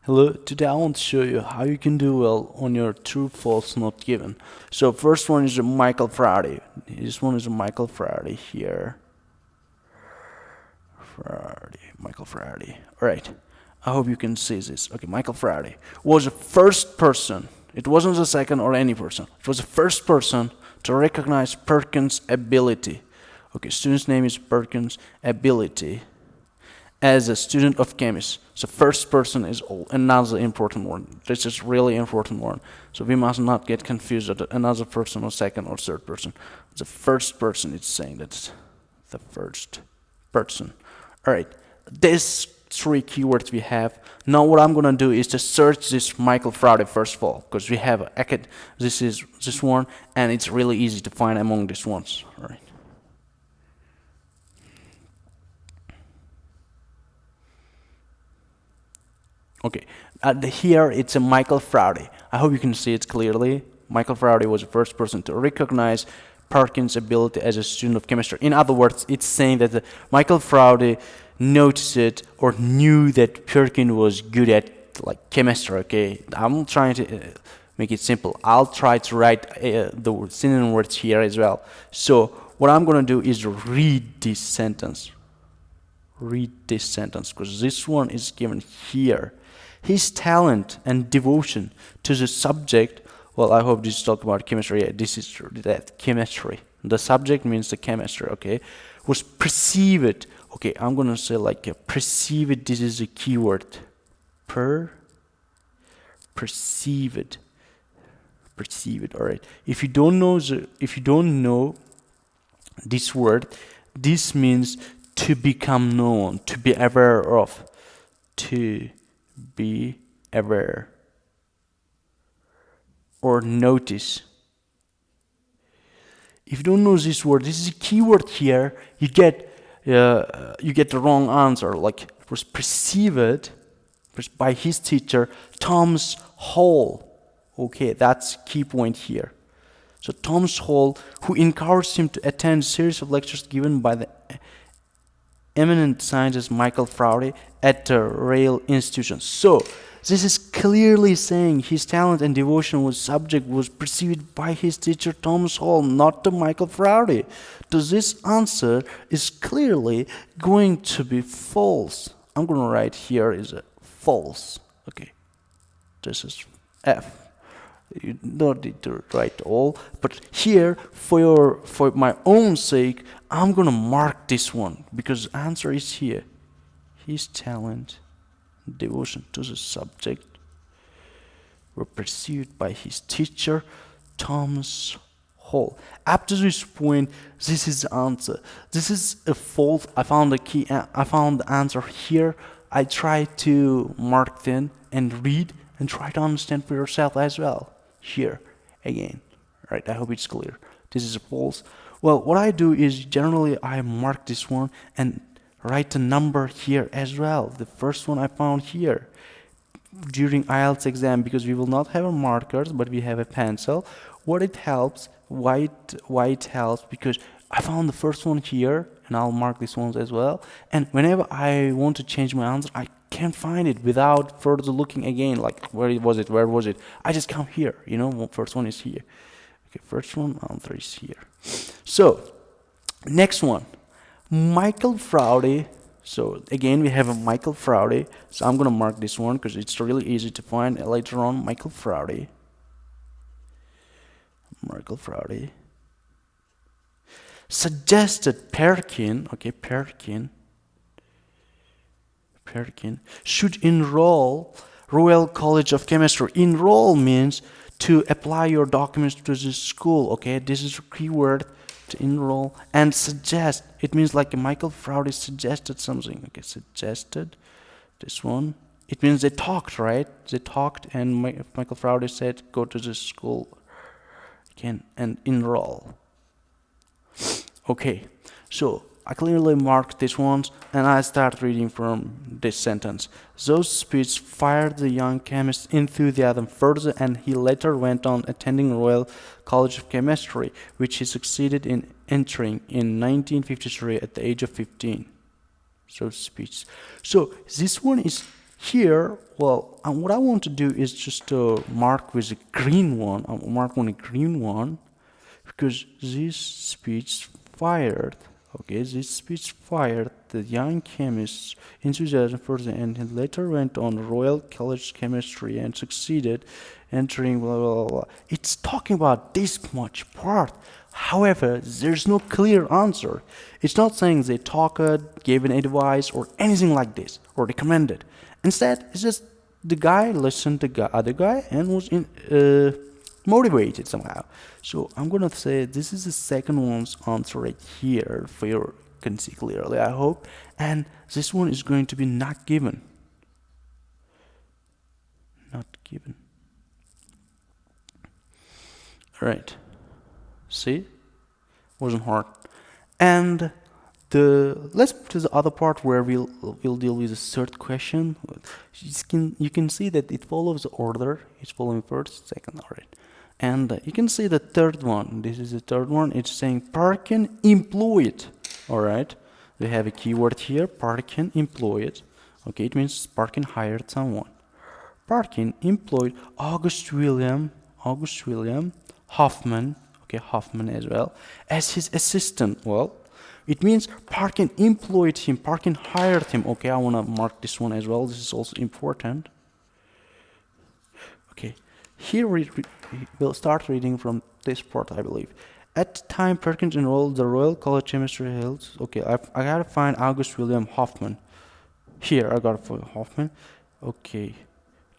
Hello, today I want to show you how you can do well on your true false not given. So first one is a Michael Faraday. This one is a Michael Faraday here. Michael Faraday. Alright, I hope you can see this. Okay, Michael Faraday was the first person. It wasn't the second or any person. It was the first person to recognize Perkin's ability. Okay, student's name is Perkin's ability as a student of chemistry. So first person is another important one. This is really important one. So we must not get confused with another person or second or third person. The first person is saying that's the first person. Alright, these three keywords we have. Now what I'm gonna do is to search this Michael Faraday first of all, because we have this is this one, and it's really easy to find among these ones. Alright. Okay, here it's a Michael Faraday. I hope you can see it clearly. Michael Faraday was the first person to recognize Perkin's ability as a student of chemistry. In other words, it's saying that Michael Faraday noticed it or knew that Perkin was good at like chemistry. Okay, I'm trying to make it simple. I'll try to write the synonym words here as well. So what I'm gonna do is read this sentence. Read this sentence because this one is given here. His talent and devotion to the subject, well, I hope this is talking about chemistry. Yeah, this is that chemistry. The subject means the chemistry, okay, was perceived. Okay, I'm going to say like perceived. This is a keyword. Perceived. Perceived, all right. If you don't know this word, this means to become known, to be aware of, to be aware or notice. If you don't know this word, this is a keyword here, you get the wrong answer. Like it was perceived by his teacher Thomas Hall. Okay, that's key point here. So Thomas Hall, who encouraged him to attend a series of lectures given by the eminent scientist Michael Faraday at the Yale institution. So this is clearly saying his talent and devotion was subject was perceived by his teacher Thomas Hall, not the Michael Faraday. So this answer is clearly going to be false. I'm going to write here is a false. Okay, this is F. You don't need to write all, but here for my own sake, I'm gonna mark this one because the answer is here. His talent, devotion to the subject were perceived by his teacher, Thomas Hall. Up to this point, this is the answer. This is a false. I found the answer here. I try to mark then and read and try to understand for yourself as well. Here again, right? I hope it's clear. This is a false. Well, what I do is generally I mark this one and write a number here as well. The first one I found here during IELTS exam, because we will not have a markers but we have a pencil. What it helps, why it helps, because I found the first one here and I'll mark these ones as well. And whenever I want to change my answer, I can't find it without further looking again, like where was it? I just come here, you know, first one is here. Okay, first one, answer is here. So, next one, Michael Faraday. So again, we have a Michael Faraday. So I'm gonna mark this one because it's really easy to find later on. Michael Faraday. Suggested Perkin, okay, Perkin should enroll Royal College of Chemistry. Enroll means to apply your documents to this school, okay? This is a keyword, to enroll. And suggest, it means like Michael Faraday suggested something, okay? Suggested, this one. It means they talked, right? They talked and Michael Faraday said, go to this school again and enroll. Okay, so I clearly marked these ones and I start reading from this sentence. Those speeches fired the young chemist's enthusiasm further, and he later went on attending Royal College of Chemistry, which he succeeded in entering in 1953 at the age of 15. So speech. So this one is Here, well, what I want to do is just mark with a green one. I'll mark on a green one because this speech fired. Okay, this speech fired the young chemist in 2014 and he later went on Royal College Chemistry and succeeded entering blah blah blah. It's talking about this much part. However, there's no clear answer. It's not saying they talked, gave an advice, or anything like this, or recommended. Instead, it's just the guy listened to the other guy and was motivated somehow. So I'm gonna say this is the second one's answer right here for you can see clearly, I hope. And this one is going to be not given. Not given. Alright. See? Wasn't hard. And let's move to the other part where we'll deal with the third question. You can see that it follows the order. It's following first, second, alright. And you can see the third one. This is the third one. It's saying Perkin employed. Alright. We have a keyword here. Perkin employed. Okay, it means Perkin hired someone. Perkin employed August Wilhelm Hofmann. Okay, Hofmann as well, as his assistant. Well, it means Perkin employed him, Perkin hired him. Okay, I want to mark this one as well. This is also important. Okay, here we'll start reading from this part, I believe. At the time Perkins enrolled the Royal College Chemistry IELTS. Okay, I gotta find August Wilhelm Hofmann. Here, I gotta find Hofmann. Okay,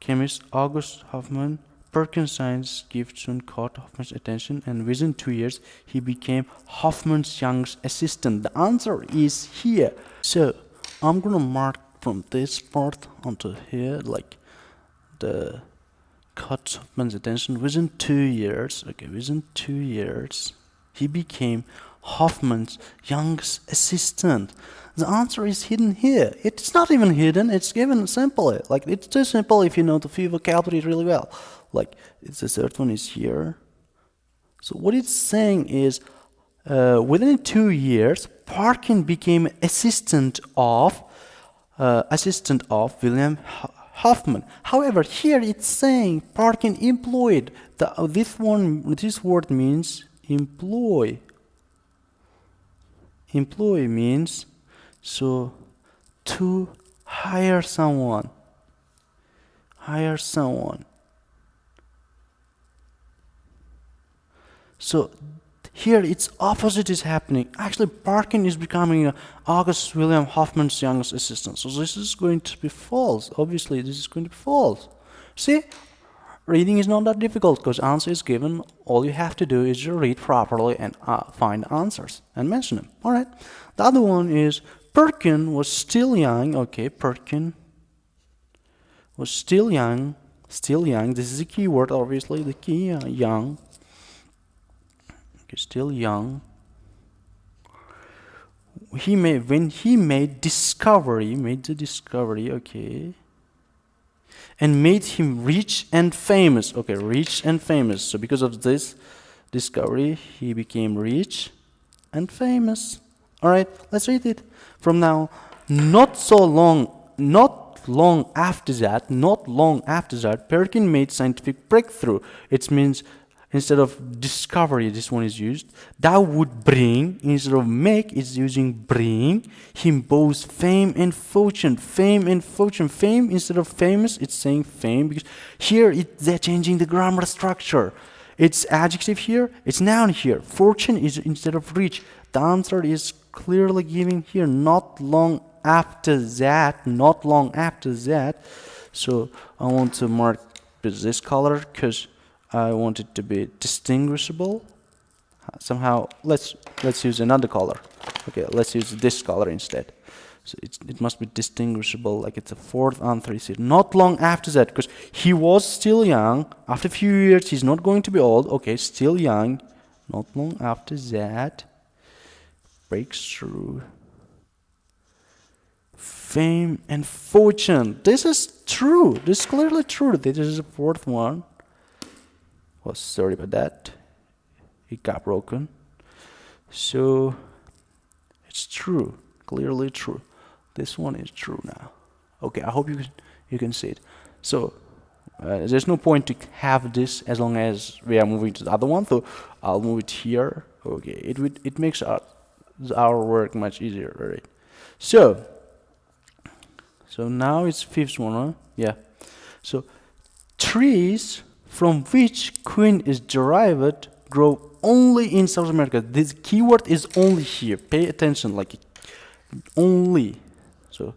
chemist August Hofmann. Perkins' science gift soon caught Hoffman's attention, and within 2 years, he became Hoffman's young assistant. The answer is here. So, I'm gonna mark from this part onto here, like the caught Hoffman's attention within 2 years. Okay, within 2 years, he became Hoffman's young assistant. The answer is hidden here. It's not even hidden, it's given simply. Like, it's too simple if you know the few vocabulary really well. Like, it's the third one is here. So what it's saying is, within 2 years, Perkin became assistant of William Hofmann. However, here it's saying Perkin employed. This word means employ. Employ means so to hire someone. Hire someone. So here it's opposite is happening. Actually, Perkin is becoming August Wilhelm Hofmann's youngest assistant. So this is going to be false. Obviously, this is going to be false. See, reading is not that difficult because answer is given. All you have to do is to read properly and find answers and mention them. All right. The other one is Perkin was still young. Okay, Perkin was still young. Still young. This is a key word, obviously. The key young. Okay, still young. When he made the discovery, okay, and made him rich and famous. Okay, rich and famous. So because of this discovery, he became rich and famous. All right, let's read it from now. Not long after that, Perkin made scientific breakthrough. It means instead of discovery, this one is used. That would bring, instead of make, it's using bring him both fame and fortune. Fame and fortune. Fame instead of famous, it's saying fame because here they're changing the grammar structure. It's adjective here, it's noun here. Fortune is instead of rich. The answer is clearly given here. Not long after that. Not long after that. So I want to mark with this color because I want it to be distinguishable. Somehow, let's use another color. Okay, let's use this color instead. So it must be distinguishable, like it's a fourth answer. You see, not long after that, because he was still young. After a few years, he's not going to be old. Okay, still young. Not long after that, breaks through fame and fortune. This is true. This is clearly true. This is the fourth one. Oh, sorry about that. It got broken. So it's true, clearly true. This one is true now. Okay, I hope You can see it. So there's no point to have this as long as we are moving to the other one. So I'll move it here. Okay, it makes our work much easier, right? So now it's fifth one, huh? Yeah. So trees from which quinine is derived grow only in South America. This keyword is only here. Pay attention, like only. So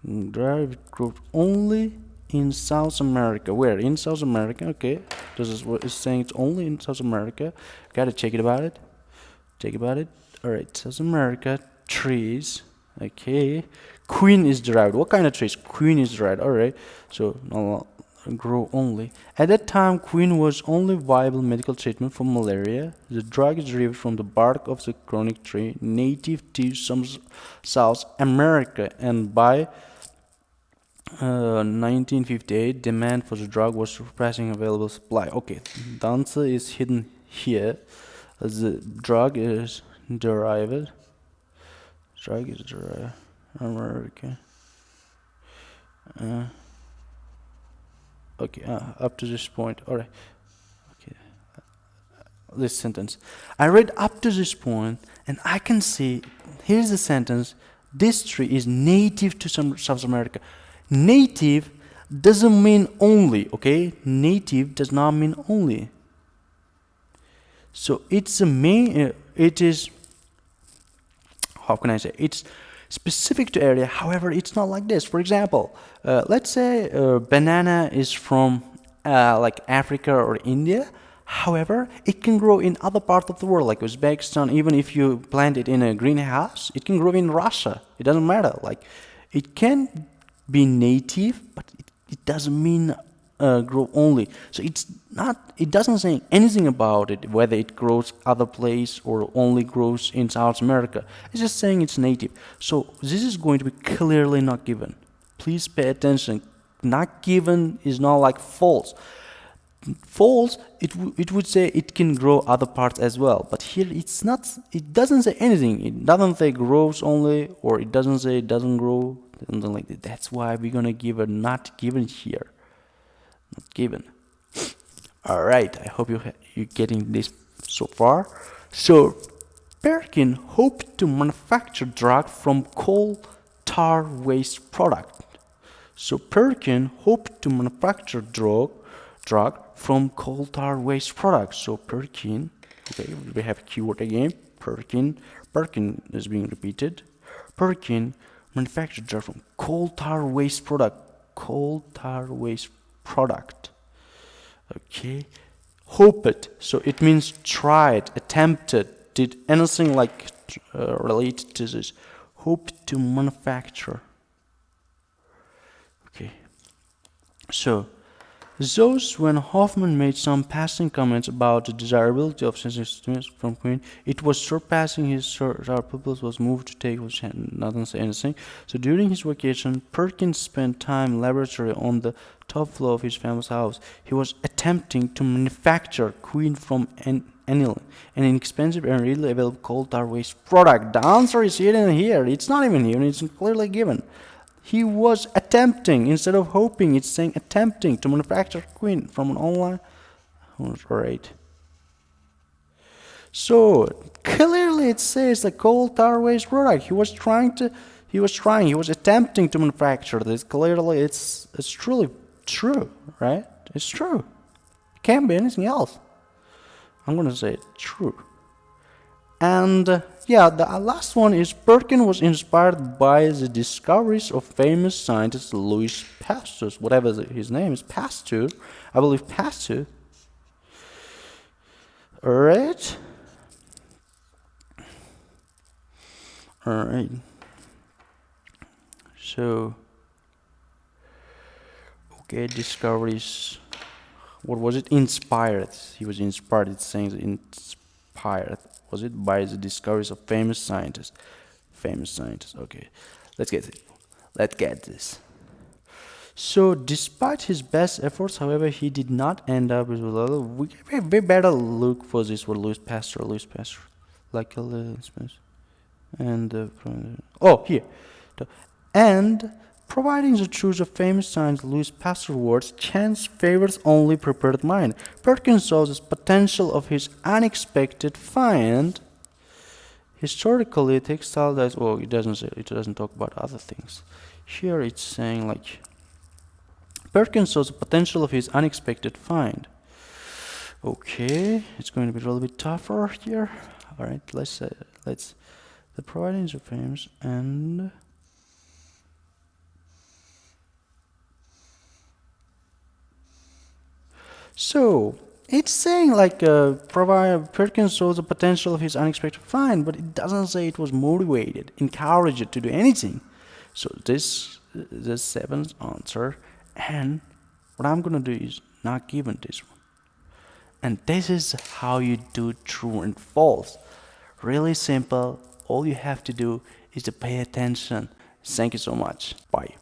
derived grows only in South America. Where? In South America. Okay. This is what it's saying. It's only in South America. Gotta check it about it. Check about it. Alright, South America, trees. Okay. Quinine is derived. What kind of trees? Quinine is derived. Alright. So grow only. At that time, quinine was only viable medical treatment for malaria. The drug is derived from the bark of the chronic tree native to some South America, and by 1958, demand for the drug was surpassing available supply. Okay, the answer is hidden here. The drug is derived. Drug is derived. America. Okay, up to this point. All right. Okay. This sentence. I read up to this point, and I can see. Here's the sentence. This tree is native to South America. Native doesn't mean only, okay? Native does not mean only. So it's a main, it is, how can I say, it's specific to area. However, it's not like this. For example, let's say banana is from like Africa or India. However, it can grow in other parts of the world, like Uzbekistan. Even if you plant it in a greenhouse, it can grow in Russia. It doesn't matter. Like, it can be native, but it doesn't mean grow only. So it's not. It doesn't say anything about it, whether it grows other place or only grows in South America. It's just saying it's native. So this is going to be clearly not given. Please pay attention. Not given is not like false. False, it would say it can grow other parts as well, but here it's not. It doesn't say anything. It doesn't say grows only, or it doesn't say it doesn't grow, something like that. That's why we're gonna give a not given here. Not given. All right. I hope you're getting this so far. So Perkin hoped to manufacture drug from coal tar waste product. So Perkin hoped to manufacture drug from coal tar waste products. So Perkin, okay, we have keyword again. Perkin is being repeated. Perkin manufactured drug from coal tar waste product. Coal tar waste product. Okay. Hoped. So it means tried, attempted, did anything like related to this. Hoped to manufacture. Okay. So those when Hofmann made some passing comments about the desirability of sensitive from quinine, it was surpassing his our pupils was moved to take his hand, nothing say anything. So during his vacation, Perkin spent time in laboratory on the top floor of his family's house. He was attempting to manufacture quinine from aniline, an inexpensive and readily available coal tar waste product. The answer is hidden here. It's not even here. It's clearly given. He was attempting, instead of hoping, it's saying attempting to manufacture quinine from an online. Alright. So clearly it says the coal tar waste product. He was attempting to manufacture this. Clearly it's truly true, right? It's true. It can't be anything else. I'm gonna say it's true. And yeah, the last one is Perkin was inspired by the discoveries of famous scientist Louis Pasteur, whatever his name is, Pasteur. I believe Pasteur. Alright. Alright. So, okay, discoveries. What was it? Inspired. He was inspired. It's saying inspired. Was it by the discoveries of famous scientists? Famous scientists. Okay, let's get it. Let's get this. So, despite his best efforts, however, he did not end up with a. We better look for this for Louis Pasteur. Louis Pasteur, like and oh, here, and Providing the truth of famous scientist Louis Pasteur words, chance favors only prepared mind. Perkin saw the potential of his unexpected find. Historically, textile dyes. Oh, it doesn't talk about other things. Here it's saying like Perkin saw the potential of his unexpected find. Okay, it's going to be a little bit tougher here. All right, let's the providing the famous and so it's saying like Perkin saw the potential of his unexpected find, but it doesn't say it was motivated, encouraged to do anything. So this is the seventh answer, and what I'm gonna do is not given this one. And this is how you do true and false. Really simple. All you have to do is to pay attention. Thank you so much. Bye.